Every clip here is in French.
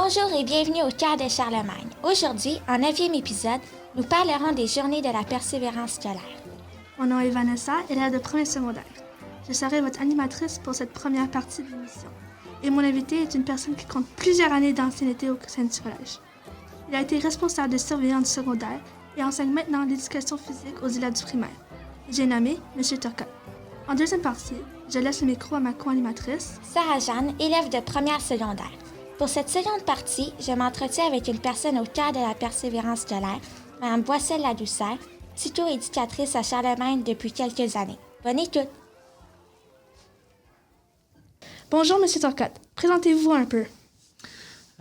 Bonjour et bienvenue au Cœur de Charlemagne. Aujourd'hui, en 9e épisode, nous parlerons des journées de la persévérance scolaire. Mon nom est Vanessa, élève de premier secondaire. Je serai votre animatrice pour cette première partie de l'émission. Et mon invité est une personne qui compte plusieurs années d'ancienneté au sein du collège. Il a été responsable de surveillant du secondaire et enseigne maintenant l'éducation physique aux élèves du primaire. J'ai nommé M. Turcotte. En deuxième partie, je laisse le micro à ma co-animatrice, Sarah-Jeanne, élève de première secondaire. Pour cette seconde partie, je m'entretiens avec une personne au cœur de la persévérance scolaire, Mme Boissel-Ladouceur, sitôt éducatrice à Charlemagne depuis quelques années. Bonne écoute! Bonjour, M. Turcotte. Présentez-vous un peu.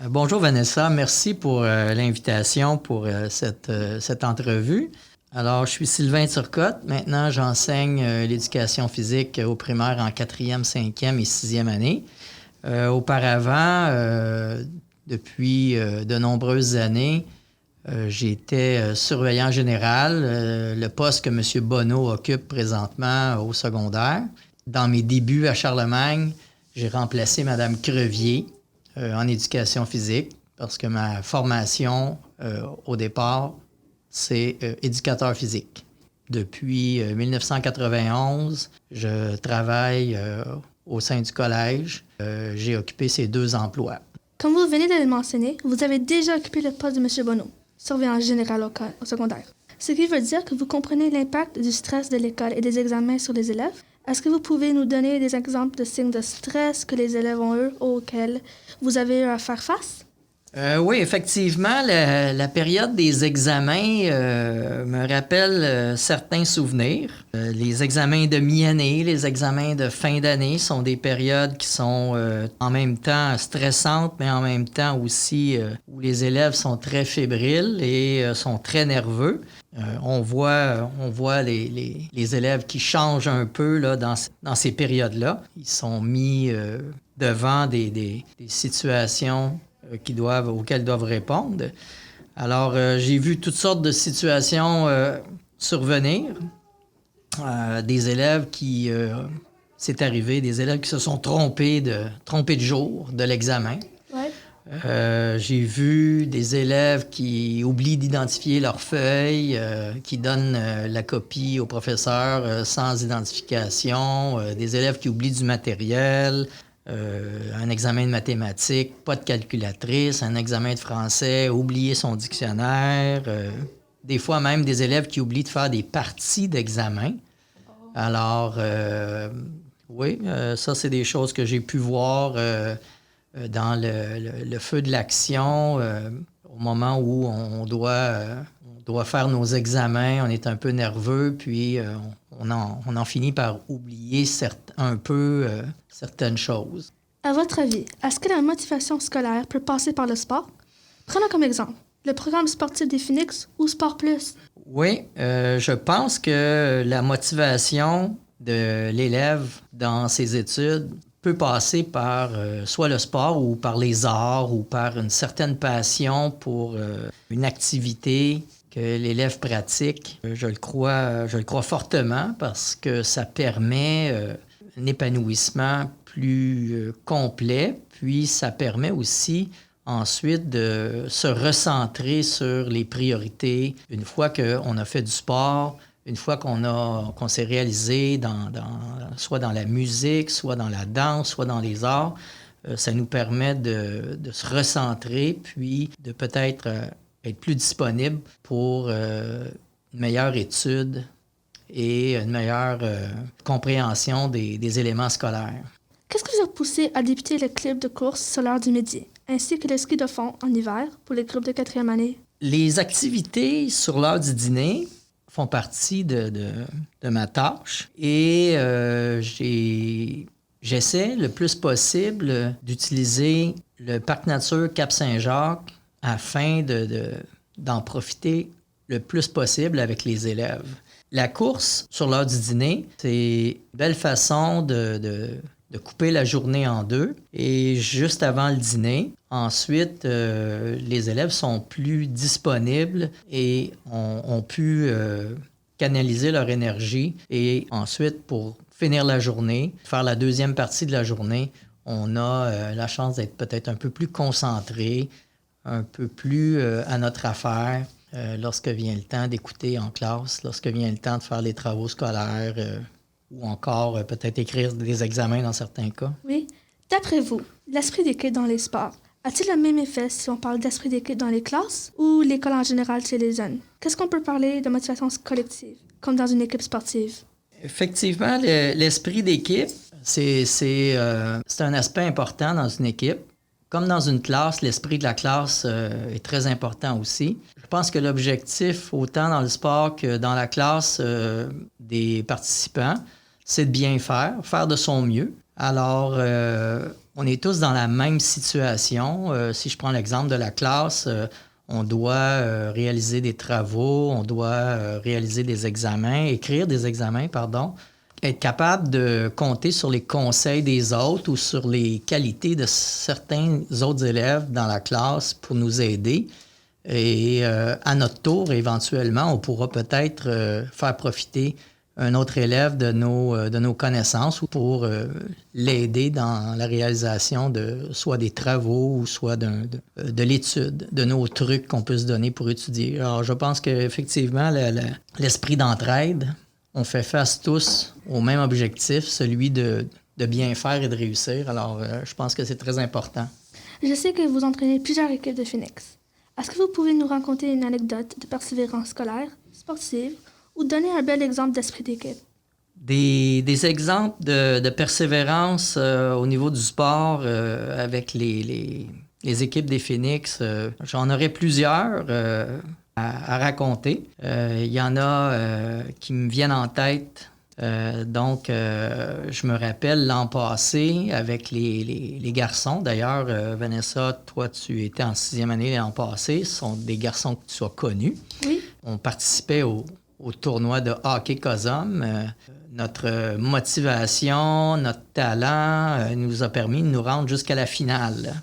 Bonjour Vanessa, merci pour l'invitation pour cette entrevue. Alors, je suis Sylvain Turcotte. Maintenant, j'enseigne l'éducation physique au primaire en 4e, 5e et 6e année. Auparavant, depuis de nombreuses années, j'étais surveillant général, le poste que M. Bonneau occupe présentement au secondaire. Dans mes débuts à Charlemagne, j'ai remplacé Mme Crevier en éducation physique parce que ma formation au départ, c'est éducateur physique. Depuis 1991, je travaille au sein du collège. J'ai occupé ces 2 emplois. Comme vous venez de le mentionner, vous avez déjà occupé le poste de M. Bonneau, surveillant général au secondaire. Ce qui veut dire que vous comprenez l'impact du stress de l'école et des examens sur les élèves. Est-ce que vous pouvez nous donner des exemples de signes de stress que les élèves ont eu auxquels vous avez eu à faire face? Oui, effectivement, la période des examens me rappelle certains souvenirs. Les examens de mi-année, les examens de fin d'année sont des périodes qui sont en même temps stressantes, mais en même temps aussi où les élèves sont très fébriles et sont très nerveux. On voit les élèves qui changent un peu là, dans ces périodes-là. Ils sont mis devant des situations auxquelles doivent répondre. Alors, j'ai vu toutes sortes de situations survenir. Des élèves qui... c'est arrivé, des élèves qui se sont trompés de jour de l'examen. Ouais. J'ai vu des élèves qui oublient d'identifier leurs feuilles, qui donnent la copie au professeur sans identification, des élèves qui oublient du matériel, un examen de mathématiques, pas de calculatrice, un examen de français, oublier son dictionnaire, des fois même des élèves qui oublient de faire des parties d'examen. Alors, oui, ça, c'est des choses que j'ai pu voir dans le feu de l'action, au moment où on doit faire nos examens, on est un peu nerveux, puis on en finit par oublier un peu certaines choses. À votre avis, est-ce que la motivation scolaire peut passer par le sport? Prenons comme exemple le programme sportif des Phoenix ou Sport Plus. Oui, je pense que la motivation de l'élève dans ses études peut passer par soit le sport ou par les arts ou par une certaine passion pour une activité que l'élève pratique. Je le crois fortement parce que ça permet un épanouissement plus complet, puis ça permet aussi ensuite de se recentrer sur les priorités. Une fois qu'on a fait du sport, une fois qu'on s'est réalisé soit dans la musique, soit dans la danse, soit dans les arts, ça nous permet de se recentrer, puis de peut-être être plus disponible pour une meilleure étude et une meilleure compréhension des éléments scolaires. Qu'est-ce qui vous a poussé à débuter le club de course sur l'heure du midi, ainsi que le ski de fond en hiver pour les groupes de 4e année? Les activités sur l'heure du dîner font partie de ma tâche et j'essaie le plus possible d'utiliser le parc nature Cap-Saint-Jacques afin d'en profiter le plus possible avec les élèves. La course sur l'heure du dîner, c'est une belle façon de couper la journée en 2 et juste avant le dîner, ensuite, les élèves sont plus disponibles et ont pu canaliser leur énergie et ensuite, pour finir la journée, faire la deuxième partie de la journée, on a la chance d'être peut-être un peu plus concentré, un peu plus à notre affaire lorsque vient le temps d'écouter en classe, lorsque vient le temps de faire les travaux scolaires ou encore peut-être écrire des examens dans certains cas. Oui. D'après vous, l'esprit d'équipe dans les sports a-t-il le même effet si on parle d'esprit d'équipe dans les classes ou l'école en général chez les jeunes? Qu'est-ce qu'on peut parler de motivation collective, comme dans une équipe sportive? Effectivement, l'esprit d'équipe, c'est un aspect important dans une équipe. Comme dans une classe, l'esprit de la classe est très important aussi. Je pense que l'objectif, autant dans le sport que dans la classe des participants, c'est de bien faire de son mieux. Alors, on est tous dans la même situation. Si je prends l'exemple de la classe, on doit réaliser des travaux, on doit réaliser des examens, écrire des examens, pardon. Être capable de compter sur les conseils des autres ou sur les qualités de certains autres élèves dans la classe pour nous aider. Et à notre tour, éventuellement, on pourra peut-être faire profiter un autre élève de nos connaissances ou pour l'aider dans la réalisation de soit des travaux ou soit de l'étude, de nos trucs qu'on peut se donner pour étudier. Alors, je pense qu'effectivement, l'esprit d'entraide, on fait face tous au même objectif, celui de bien faire et de réussir. Alors, je pense que c'est très important. Je sais que vous entraînez plusieurs équipes de Phoenix. Est-ce que vous pouvez nous raconter une anecdote de persévérance scolaire, sportive, ou donner un bel exemple d'esprit d'équipe? Des exemples de persévérance au niveau du sport avec les équipes des Phoenix, j'en aurais plusieurs à raconter. Il y en a qui me viennent en tête. Je me rappelle l'an passé avec les garçons. D'ailleurs, Vanessa, toi, tu étais en 6e année l'an passé. Ce sont des garçons que tu as connus. Oui. On participait au tournoi de hockey COSOM. Notre motivation, notre talent nous a permis de nous rendre jusqu'à la finale.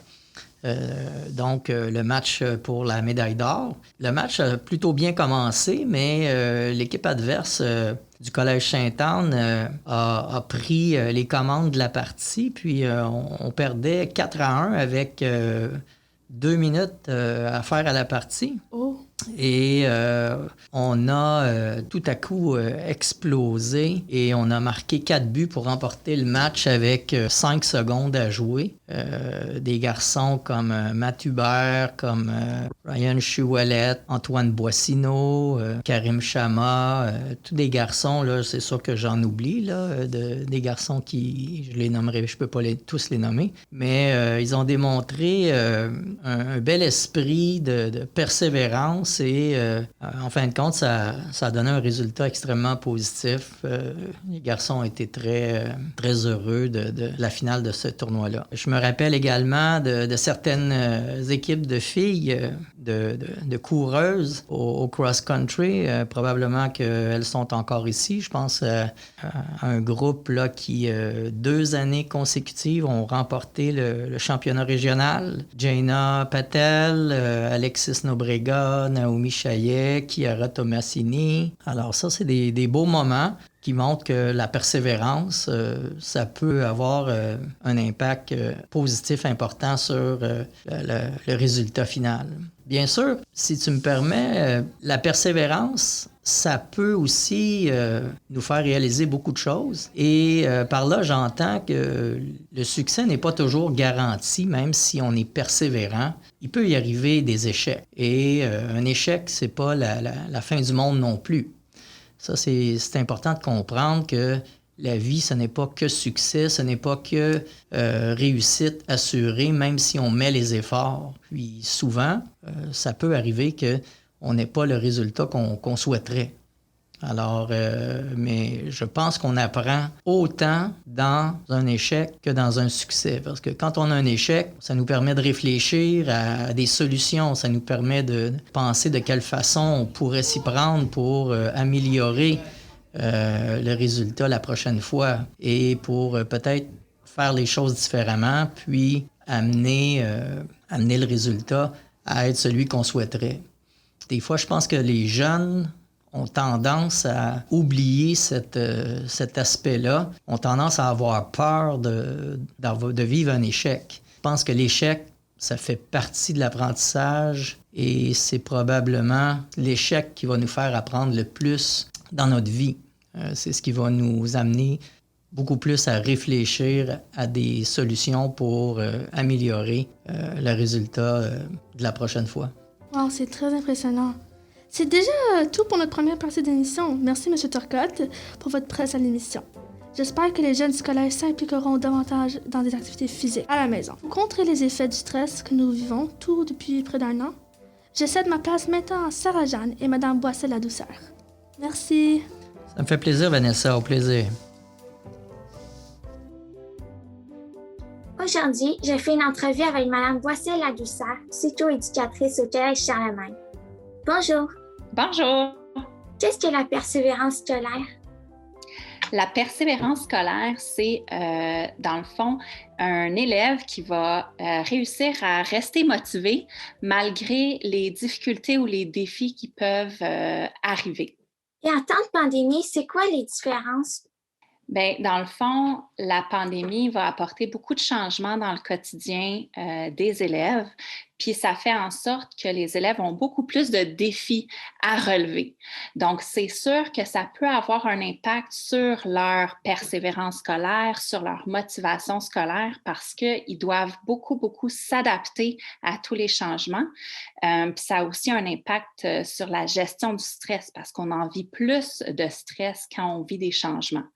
Le match pour la médaille d'or. Le match a plutôt bien commencé, mais l'équipe adverse du Collège Sainte-Anne a pris les commandes de la partie, puis on perdait 4-1 avec 2 minutes à faire à la partie. Oh. Et on a tout à coup explosé et on a marqué 4 buts pour remporter le match avec 5 secondes à jouer. Des garçons comme Matt Hubert, comme Ryan Chouelette, Antoine Boissineau, Karim Chama, tous des garçons, là, c'est sûr que j'en oublie, là, des garçons qui, je les nommerai, je peux pas tous les nommer, mais ils ont démontré un bel esprit de persévérance et en fin de compte, ça a donné un résultat extrêmement positif. Les garçons ont été très, très heureux de la finale de ce tournoi-là. Je me rappelle également de certaines équipes de filles, de coureuses au cross-country. Probablement qu'elles sont encore ici. Je pense à un groupe là, qui, 2 années consécutives, ont remporté le championnat régional. Jaina Patel, Alexis Nobrega, Naomi Chaillet, Chiara Tomasini. Alors ça, c'est des beaux moments qui montrent que la persévérance, ça peut avoir un impact positif important sur le résultat final. Bien sûr, si tu me permets, la persévérance, ça peut aussi nous faire réaliser beaucoup de choses. Et par là, j'entends que le succès n'est pas toujours garanti, même si on est persévérant. Il peut y arriver des échecs. Et un échec, c'est pas la fin du monde non plus. Ça, c'est important de comprendre que la vie, ce n'est pas que succès, ce n'est pas que réussite assurée, même si on met les efforts. Puis souvent, ça peut arriver qu'on n'ait pas le résultat qu'on souhaiterait. Alors, mais je pense qu'on apprend autant dans un échec que dans un succès. Parce que quand on a un échec, ça nous permet de réfléchir à des solutions. Ça nous permet de penser de quelle façon on pourrait s'y prendre pour améliorer le résultat la prochaine fois et pour peut-être faire les choses différemment, puis amener le résultat à être celui qu'on souhaiterait. Des fois, je pense que les jeunes ont tendance à oublier cet aspect-là, ont tendance à avoir peur de vivre un échec. Je pense que l'échec, ça fait partie de l'apprentissage et c'est probablement l'échec qui va nous faire apprendre le plus dans notre vie. C'est ce qui va nous amener beaucoup plus à réfléchir à des solutions pour améliorer le résultat de la prochaine fois. Wow, c'est très impressionnant. C'est déjà tout pour notre première partie d'émission. Merci, M. Turcotte, pour votre presse à l'émission. J'espère que les jeunes scolaires s'impliqueront davantage dans des activités physiques à la maison. Pour contrer les effets du stress que nous vivons tout depuis près d'un an, je cède ma place maintenant à Sarah-Jeanne et Mme Boissel-Ladouceur. Merci. Ça me fait plaisir, Vanessa. Au plaisir. Aujourd'hui, je fais une entrevue avec Mme Boissel-Ladouceur, psycho-éducatrice au Collège Charlemagne. Bonjour. Bonjour. Qu'est-ce que la persévérance scolaire? La persévérance scolaire, c'est, dans le fond, un élève qui va réussir à rester motivé malgré les difficultés ou les défis qui peuvent arriver. Et en temps de pandémie, c'est quoi les différences? Bien, dans le fond, la pandémie va apporter beaucoup de changements dans le quotidien des élèves, puis ça fait en sorte que les élèves ont beaucoup plus de défis à relever. Donc, c'est sûr que ça peut avoir un impact sur leur persévérance scolaire, sur leur motivation scolaire, parce qu'ils doivent beaucoup s'adapter à tous les changements. Puis ça a aussi un impact sur la gestion du stress, parce qu'on en vit plus de stress quand on vit des changements.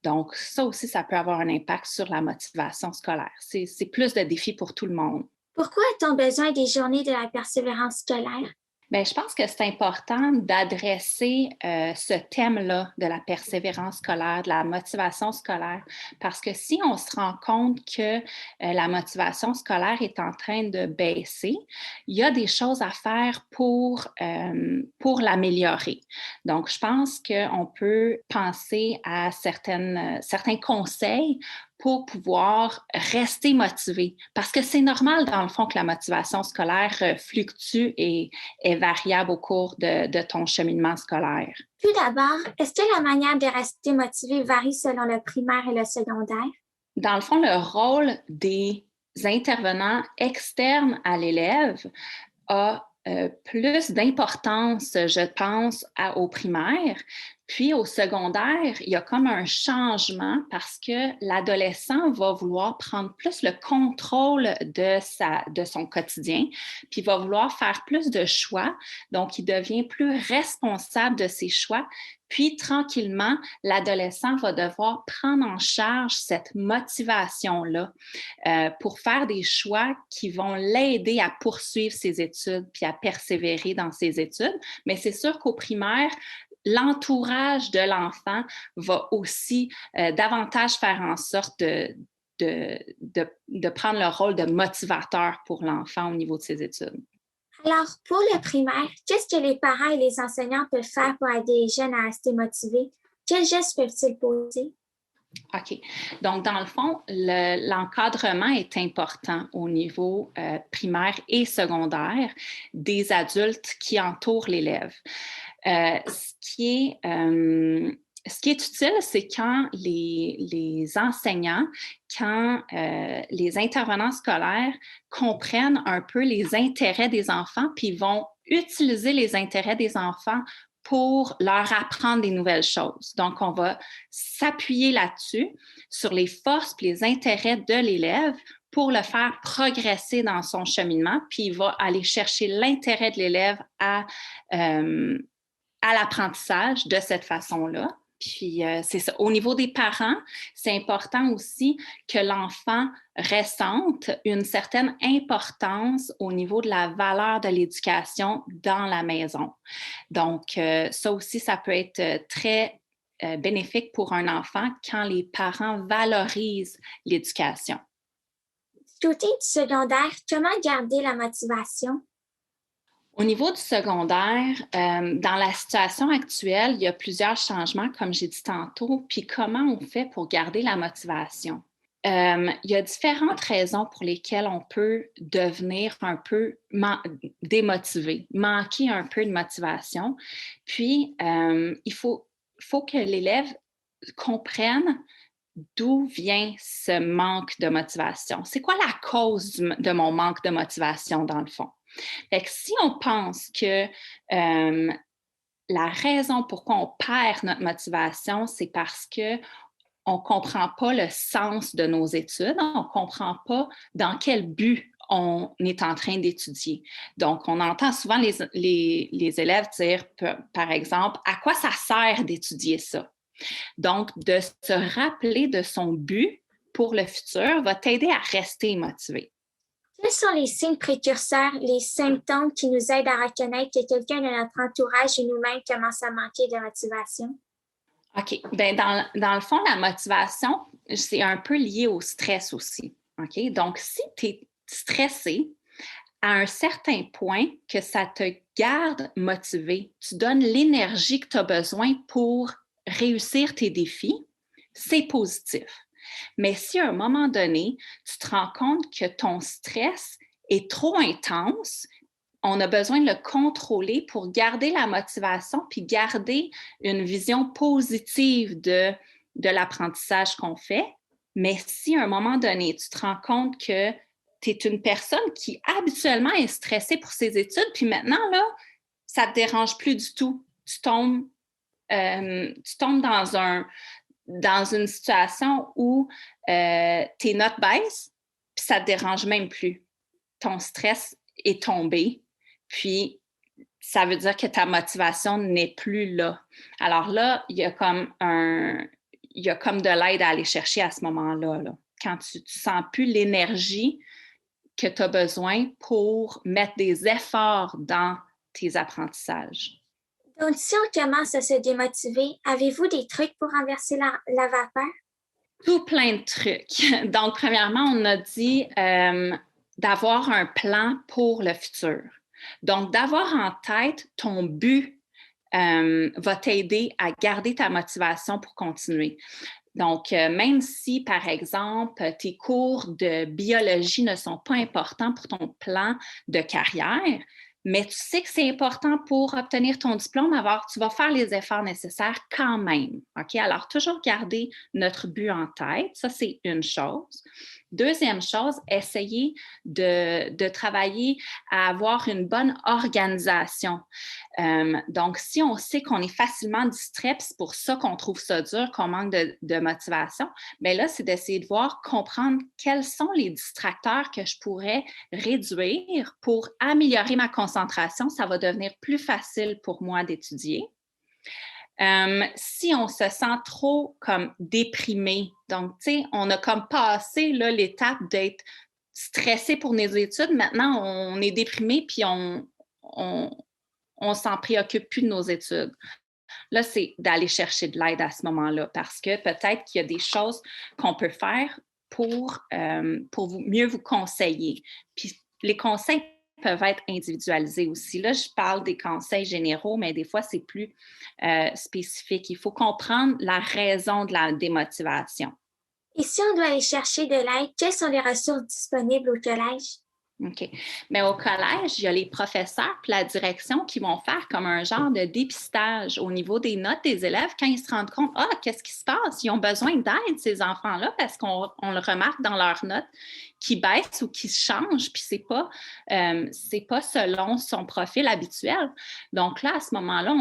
Donc, ça aussi, ça peut avoir un impact sur la motivation scolaire. C'est plus de défis pour tout le monde. Pourquoi a-t-on besoin des journées de la persévérance scolaire? Bien, je pense que c'est important d'adresser ce thème-là de la persévérance scolaire, de la motivation scolaire, parce que si on se rend compte que la motivation scolaire est en train de baisser, il y a des choses à faire pour l'améliorer. Donc, je pense qu'on peut penser à certains conseils pour pouvoir rester motivé. Parce que c'est normal, dans le fond, que la motivation scolaire fluctue et est variable au cours de ton cheminement scolaire. Tout d'abord, est-ce que la manière de rester motivé varie selon le primaire et le secondaire? Dans le fond, le rôle des intervenants externes à l'élève a plus d'importance, je pense, au primaire. Puis au secondaire, il y a comme un changement parce que l'adolescent va vouloir prendre plus le contrôle de son quotidien, puis il va vouloir faire plus de choix. Donc, il devient plus responsable de ses choix. Puis, tranquillement, l'adolescent va devoir prendre en charge cette motivation-là pour faire des choix qui vont l'aider à poursuivre ses études puis à persévérer dans ses études. Mais c'est sûr qu'au primaire, l'entourage de l'enfant va aussi davantage faire en sorte de prendre le rôle de motivateur pour l'enfant au niveau de ses études. Alors, pour le primaire, qu'est-ce que les parents et les enseignants peuvent faire pour aider les jeunes à rester motivés? Quels gestes peuvent-ils poser? OK. Donc, dans le fond, l'encadrement est important au niveau primaire et secondaire des adultes qui entourent l'élève. Ce qui est utile, c'est quand les enseignants, quand les intervenants scolaires comprennent un peu les intérêts des enfants, puis vont utiliser les intérêts des enfants pour leur apprendre des nouvelles choses. Donc, on va s'appuyer là-dessus, sur les forces et les intérêts de l'élève pour le faire progresser dans son cheminement, puis il va aller chercher l'intérêt de l'élève à l'apprentissage de cette façon-là. Puis, c'est ça. Au niveau des parents, c'est important aussi que l'enfant ressente une certaine importance au niveau de la valeur de l'éducation dans la maison. Donc, ça aussi, ça peut être très bénéfique pour un enfant quand les parents valorisent l'éducation. Du côté du secondaire, comment garder la motivation? Au niveau du secondaire, dans la situation actuelle, il y a plusieurs changements, comme j'ai dit tantôt. Puis comment on fait pour garder la motivation? il y a différentes raisons pour lesquelles on peut devenir un peu démotivé, manquer un peu de motivation. Puis, il faut que l'élève comprenne d'où vient ce manque de motivation. C'est quoi la cause de mon manque de motivation, dans le fond? Fait que si on pense que la raison pourquoi on perd notre motivation, c'est parce que on ne comprend pas le sens de nos études, on ne comprend pas dans quel but on est en train d'étudier. Donc, on entend souvent les élèves dire, par exemple, à quoi ça sert d'étudier ça? Donc, de se rappeler de son but pour le futur va t'aider à rester motivé. Quels sont les signes précurseurs, les symptômes qui nous aident à reconnaître que quelqu'un de notre entourage ou nous-mêmes commence à manquer de motivation? OK. Bien, dans le fond, la motivation, c'est un peu lié au stress aussi. OK? Donc, si tu es stressé à un certain point que ça te garde motivé, tu donnes l'énergie que tu as besoin pour réussir tes défis, c'est positif. Mais si à un moment donné, tu te rends compte que ton stress est trop intense, on a besoin de le contrôler pour garder la motivation puis garder une vision positive de l'apprentissage qu'on fait. Mais si à un moment donné, tu te rends compte que tu es une personne qui habituellement est stressée pour ses études, puis maintenant, là, ça ne te dérange plus du tout. Tu tombes dans une situation où tes notes baissent, puis ça ne te dérange même plus. Ton stress est tombé, puis ça veut dire que ta motivation n'est plus là. Alors là, il y a comme de l'aide à aller chercher à ce moment-là, là. Quand tu ne sens plus l'énergie que tu as besoin pour mettre des efforts dans tes apprentissages. Donc, si on commence à se démotiver, avez-vous des trucs pour renverser la vapeur? Tout plein de trucs. Donc, premièrement, on a dit d'avoir un plan pour le futur. Donc, d'avoir en tête ton but va t'aider à garder ta motivation pour continuer. Donc, même si, par exemple, tes cours de biologie ne sont pas importants pour ton plan de carrière, mais tu sais que c'est important pour obtenir ton diplôme, alors tu vas faire les efforts nécessaires quand même. OK? Alors, toujours garder notre but en tête, ça, c'est une chose. Deuxième chose, essayer de travailler à avoir une bonne organisation. Donc, si on sait qu'on est facilement distrait, c'est pour ça qu'on trouve ça dur, qu'on manque de motivation, bien là, c'est d'essayer de comprendre quels sont les distracteurs que je pourrais réduire pour améliorer ma concentration. Ça va devenir plus facile pour moi d'étudier. Si on se sent trop comme déprimé, donc, tu sais, on a comme passé là, l'étape d'être stressé pour nos études, maintenant, on est déprimé puis on s'en préoccupe plus de nos études. Là, c'est d'aller chercher de l'aide à ce moment-là parce que peut-être qu'il y a des choses qu'on peut faire pour mieux vous conseiller. Puis les conseils peuvent être individualisés aussi. Là, je parle des conseils généraux, mais des fois, c'est plus spécifique. Il faut comprendre la raison de la démotivation. Et si on doit aller chercher de l'aide, quelles sont les ressources disponibles au collège? OK. Mais au collège, il y a les professeurs et la direction qui vont faire comme un genre de dépistage au niveau des notes des élèves quand ils se rendent compte, qu'est-ce qui se passe? Ils ont besoin d'aide, ces enfants-là, parce qu'on le remarque dans leurs notes qui baissent ou qui changent, puis c'est pas selon son profil habituel. Donc là, à ce moment-là,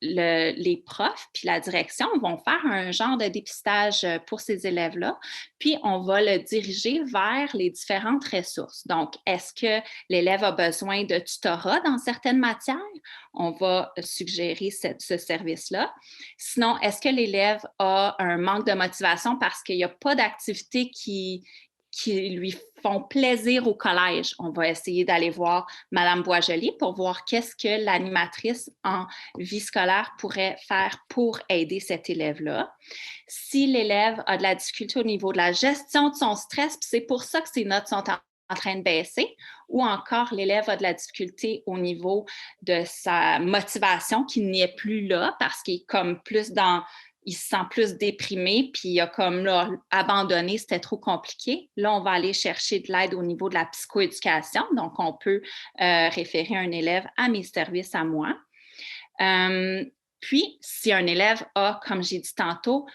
les profs puis la direction vont faire un genre de dépistage pour ces élèves-là, puis on va le diriger vers les différentes ressources. Donc, est-ce que l'élève a besoin de tutorat dans certaines matières? On va suggérer ce service-là. Sinon, est-ce que l'élève a un manque de motivation parce qu'il n'y a pas d'activité qui lui font plaisir au collège? On va essayer d'aller voir Mme Boisjoli pour voir qu'est-ce que l'animatrice en vie scolaire pourrait faire pour aider cet élève-là. Si l'élève a de la difficulté au niveau de la gestion de son stress, puis c'est pour ça que ses notes sont en train de baisser, ou encore l'élève a de la difficulté au niveau de sa motivation qui n'y est plus là parce qu'il est comme plus dans il se sent plus déprimé, puis il a comme là, abandonné, c'était trop compliqué. Là, on va aller chercher de l'aide au niveau de la psychoéducation. Donc, on peut référer un élève à mes services à moi. Puis, si un élève a, comme j'ai dit tantôt,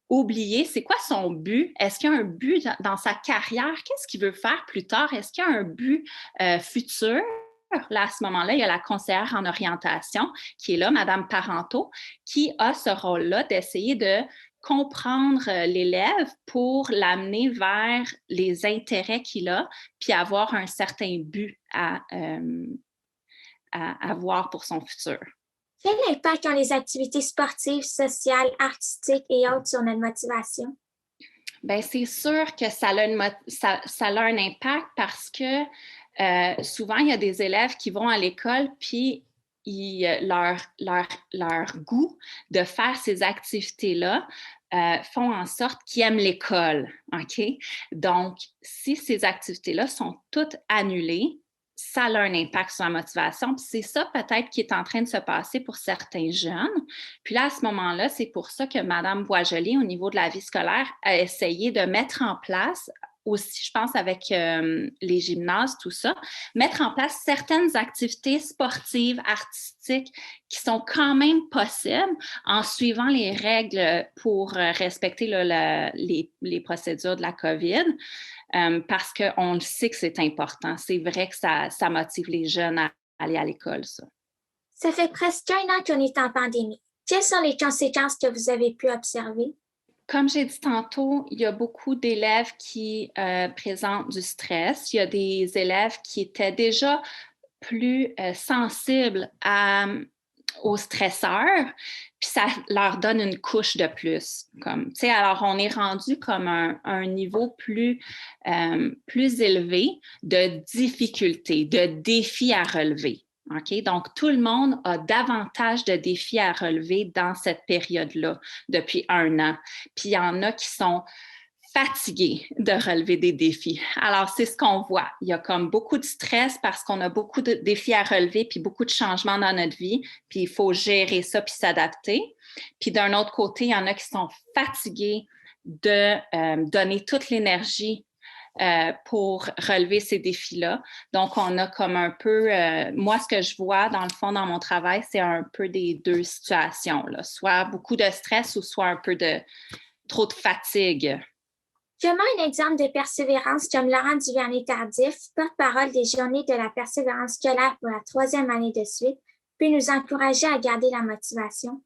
oublié, c'est quoi son but? Est-ce qu'il y a un but dans sa carrière? Qu'est-ce qu'il veut faire plus tard? Est-ce qu'il y a un but futur? Là, à ce moment-là, il y a la conseillère en orientation qui est là, Madame Parenteau, qui a ce rôle-là d'essayer de comprendre l'élève pour l'amener vers les intérêts qu'il a, puis avoir un certain but à avoir pour son futur. Quel impact ont les activités sportives, sociales, artistiques et autres sur notre motivation? Bien, c'est sûr que ça a un impact parce que souvent, il y a des élèves qui vont à l'école, puis leur goût de faire ces activités-là font en sorte qu'ils aiment l'école. OK? Donc, si ces activités-là sont toutes annulées, ça a un impact sur la motivation. Puis c'est ça peut-être qui est en train de se passer pour certains jeunes. Puis là, à ce moment-là, c'est pour ça que Mme Boisjoli, au niveau de la vie scolaire, a essayé de mettre en place aussi, je pense, avec les gymnases, tout ça, mettre en place certaines activités sportives, artistiques qui sont quand même possibles en suivant les règles pour respecter là, les procédures de la COVID. Parce qu'on le sait que c'est important. C'est vrai que ça motive les jeunes à aller à l'école, ça. Ça fait presque 1 an qu'on est en pandémie. Quelles sont les conséquences que vous avez pu observer? Comme j'ai dit tantôt, il y a beaucoup d'élèves qui présentent du stress. Il y a des élèves qui étaient déjà plus sensibles aux stresseurs, puis ça leur donne une couche de plus. Alors, on est rendu comme un niveau plus élevé de difficultés, de défis à relever. Okay? Donc, tout le monde a davantage de défis à relever dans cette période-là depuis 1 an. Puis, il y en a qui sont fatigués de relever des défis. Alors, c'est ce qu'on voit. Il y a comme beaucoup de stress parce qu'on a beaucoup de défis à relever puis beaucoup de changements dans notre vie. Puis, il faut gérer ça puis s'adapter. Puis, d'un autre côté, il y en a qui sont fatigués de donner toute l'énergie pour relever ces défis-là. Donc, on a comme un peu... moi, ce que je vois, dans le fond, dans mon travail, c'est un peu des 2 situations, là. Soit beaucoup de stress ou soit un peu de trop de fatigue. Comment un exemple de persévérance comme Laurent Duvernay-Tardif, porte-parole des Journées de la persévérance scolaire pour la 3e année de suite, peut nous encourager à garder la motivation?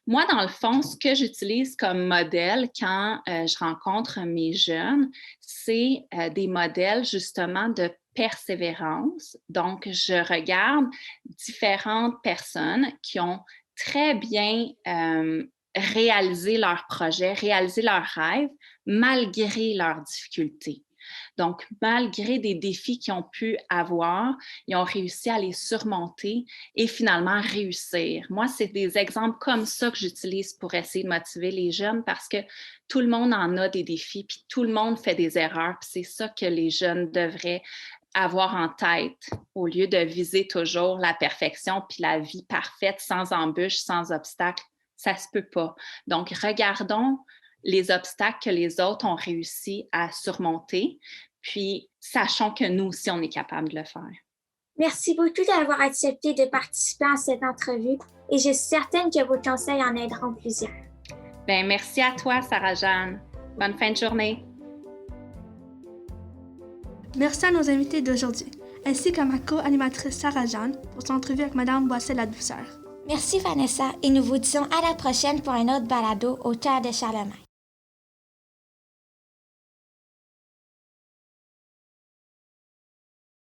Moi, dans le fond, ce que j'utilise comme modèle quand je rencontre mes jeunes, c'est des modèles justement de persévérance. Donc, je regarde différentes personnes qui ont très bien réalisé leur projet, réalisé leurs rêves, malgré leurs difficultés. Donc, malgré des défis qu'ils ont pu avoir, ils ont réussi à les surmonter et finalement réussir. Moi, c'est des exemples comme ça que j'utilise pour essayer de motiver les jeunes parce que tout le monde en a des défis, puis tout le monde fait des erreurs, puis c'est ça que les jeunes devraient avoir en tête au lieu de viser toujours la perfection puis la vie parfaite, sans embûches, sans obstacles. Ça se peut pas. Donc, regardons les obstacles que les autres ont réussi à surmonter, puis sachons que nous aussi, on est capable de le faire. Merci beaucoup d'avoir accepté de participer à cette entrevue et je suis certaine que vos conseils en aideront plusieurs. Bien, merci à toi, Sarah-Jeanne. Bonne fin de journée. Merci à nos invités d'aujourd'hui, ainsi qu'à ma co-animatrice Sarah-Jeanne pour son entrevue avec Mme Boissel-Ladouceur. Merci Vanessa et nous vous disons à la prochaine pour un autre balado au cœur de Charlemagne.